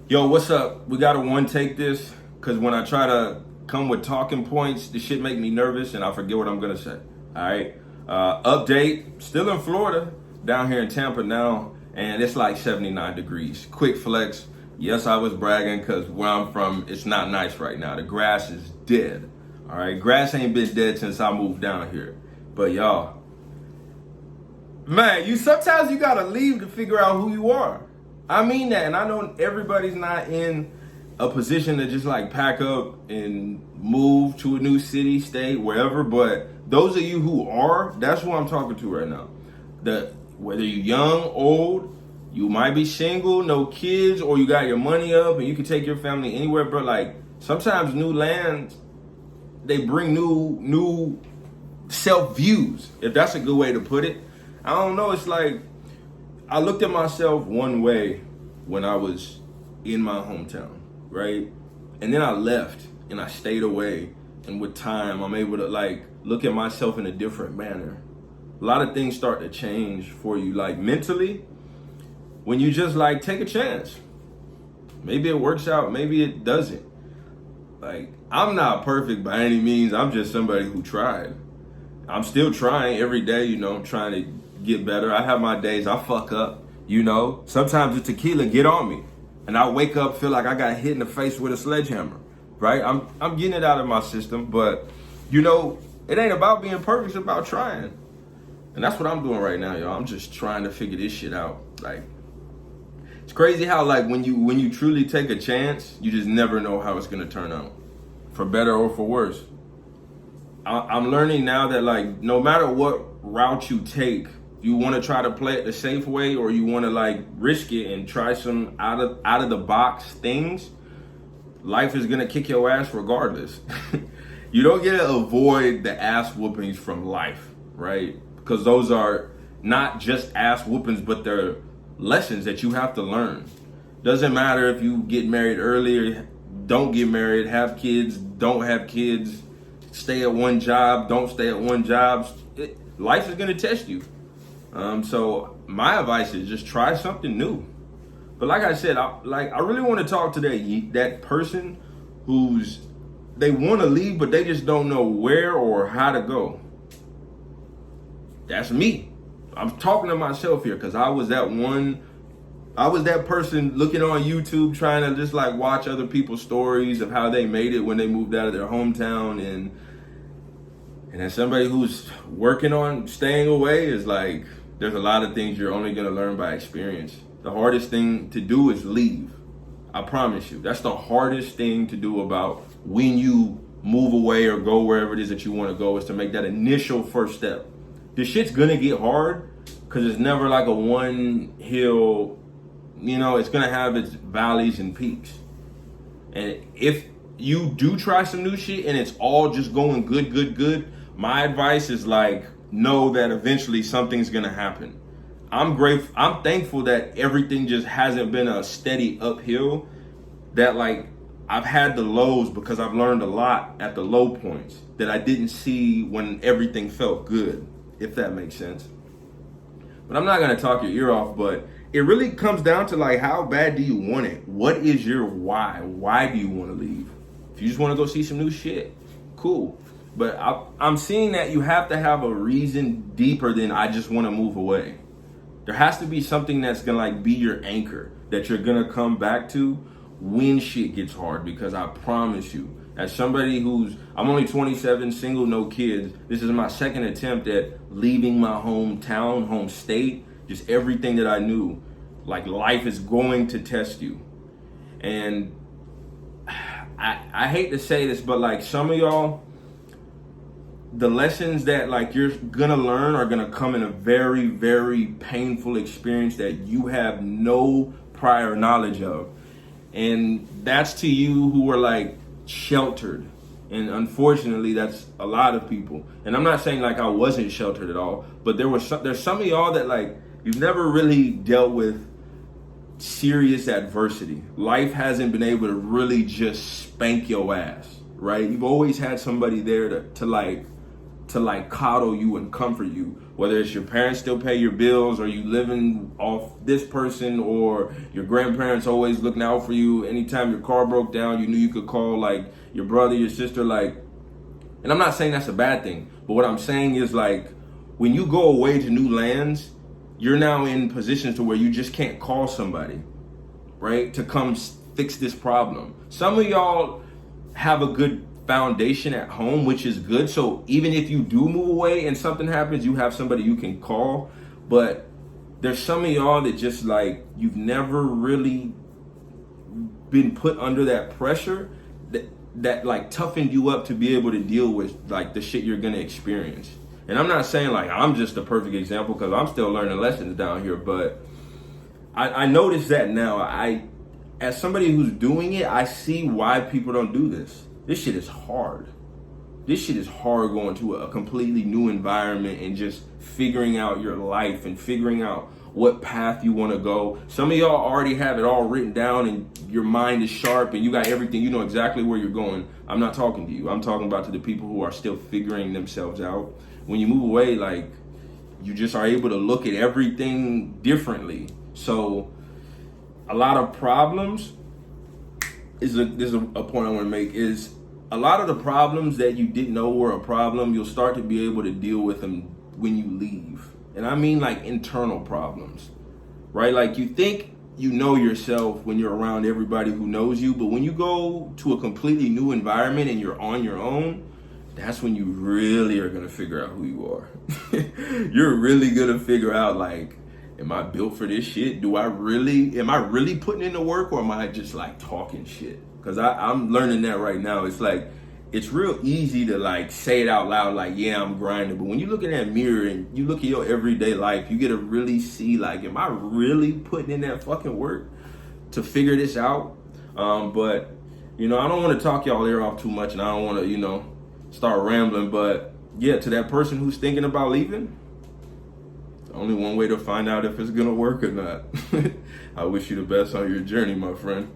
Yo, what's up? We gotta one take this because when I try to come with talking points, the shit make me nervous and I forget what I'm gonna say. All right. Update. Still in Florida, down here in Tampa now, and it's like 79 degrees. Quick flex. Yes, I was bragging because where I'm from, it's not nice right now. The grass is dead. All right. Grass ain't been dead since I moved down here. But y'all, man, you sometimes you gotta leave to figure out who you are. I mean that, and I know everybody's not in a position to just like pack up and move to a new city, state, wherever. But those of you who are, that's who I'm talking to right now. The whether you're young, old, you might be single, no kids, or you got your money up and you can take your family anywhere. But like sometimes new lands, they bring new self views, if that's a good way to put it. I don't know. It's like I looked at myself one way when I was in my hometown, right? And then I left and I stayed away. And with time, I'm able to like look at myself in a different manner. A lot of things start to change for you, like mentally, when you just like take a chance. Maybe it works out, maybe it doesn't. Like, I'm not perfect by any means. I'm just somebody who tried. I'm still trying every day, trying to get better. I have my days I fuck up, Sometimes the tequila get on me. And I wake up, feel like I got hit in the face with a sledgehammer, right? I'm getting it out of my system, but it ain't about being perfect, it's about trying. And that's what I'm doing right now, y'all. I'm just trying to figure this shit out. Like, it's crazy how like when you truly take a chance, you just never know how it's gonna turn out. For better or for worse. I'm learning now that like no matter what route you take, you want to try to play it the safe way or you want to like risk it and try some out of the box things, life is gonna kick your ass regardless. You don't get to avoid the ass whoopings from life, right? Because those are not just ass whoopings, but they're lessons that you have to learn. Doesn't matter if you get married early or don't get married, have kids, don't have kids, stay at one job, don't stay at one job. Life is gonna test you. So my advice is just try something new. But like I said, I really want to talk to that person they want to leave, but they just don't know where or how to go. That's me. I'm talking to myself here because I was that person looking on YouTube trying to just like watch other people's stories of how they made it when they moved out of their hometown. And as somebody who's working on staying away is like, there's a lot of things you're only going to learn by experience. The hardest thing to do is leave. I promise you. That's the hardest thing to do about when you move away or go wherever it is that you want to go, is to make that initial first step. This shit's going to get hard because it's never like a one hill, it's going to have its valleys and peaks. And if you do try some new shit and it's all just going good, my advice is like, know that eventually something's gonna happen. I'm thankful that everything just hasn't been a steady uphill, that like I've had the lows because I've learned a lot at the low points that I didn't see when everything felt good, if that makes sense. But I'm not gonna talk your ear off, but it really comes down to like, how bad do you want it? What is your why? Why do you want to leave? If you just want to go see some new shit, cool. But I'm seeing that you have to have a reason deeper than I just want to move away. There has to be something that's gonna like be your anchor that you're gonna come back to when shit gets hard. Because I promise you, as somebody I'm only 27, single, no kids. This is my second attempt at leaving my hometown, home state, just everything that I knew. Like, life is going to test you. And I hate to say this, but like some of y'all, the lessons that like you're gonna learn are gonna come in a very, very painful experience that you have no prior knowledge of. And that's to you who are like sheltered. And unfortunately, that's a lot of people. And I'm not saying like I wasn't sheltered at all, but there's some of y'all that like you've never really dealt with serious adversity. Life hasn't been able to really just spank your ass, right? You've always had somebody there to like to like coddle you and comfort you. Whether it's your parents still pay your bills, or you living off this person, or your grandparents always looking out for you. Anytime your car broke down, you knew you could call like your brother, your sister, like. And I'm not saying that's a bad thing, but what I'm saying is like when you go away to new lands, you're now in positions to where you just can't call somebody, right, to come fix this problem. Some of y'all have a good foundation at home, which is good. So even if you do move away and something happens, you have somebody you can call. But there's some of y'all that just like, you've never really been put under that pressure that like toughened you up to be able to deal with like the shit you're gonna experience. And I'm not saying like I'm just the perfect example, because I'm still learning lessons down here, but I notice that now. As somebody who's doing it, I see why people don't do this. This shit is hard. This shit is hard, going to a completely new environment and just figuring out your life and figuring out what path you want to go. Some of y'all already have it all written down and your mind is sharp and you got everything. You know exactly where you're going. I'm not talking to you. I'm talking about to the people who are still figuring themselves out. When you move away, like, you just are able to look at everything differently. So a lot of problems this is a point I want to make, is a lot of the problems that you didn't know were a problem, you'll start to be able to deal with them when you leave. And I mean like internal problems, right? Like you think you know yourself when you're around everybody who knows you, but when you go to a completely new environment and you're on your own, that's when you really are gonna figure out who you are. You're really gonna figure out like, am I built for this shit? Am I really putting in the work, or am I just like talking shit? Because I'm learning that right now. It's like, it's real easy to like say it out loud, like, yeah, I'm grinding. But when you look in that mirror and you look at your everyday life, you get to really see like, am I really putting in that fucking work to figure this out? But, you know, I don't want to talk y'all ear off too much, and I don't want to, you know, start rambling. But yeah, to that person who's thinking about leaving, only one way to find out if it's gonna work or not. I wish you the best on your journey, my friend.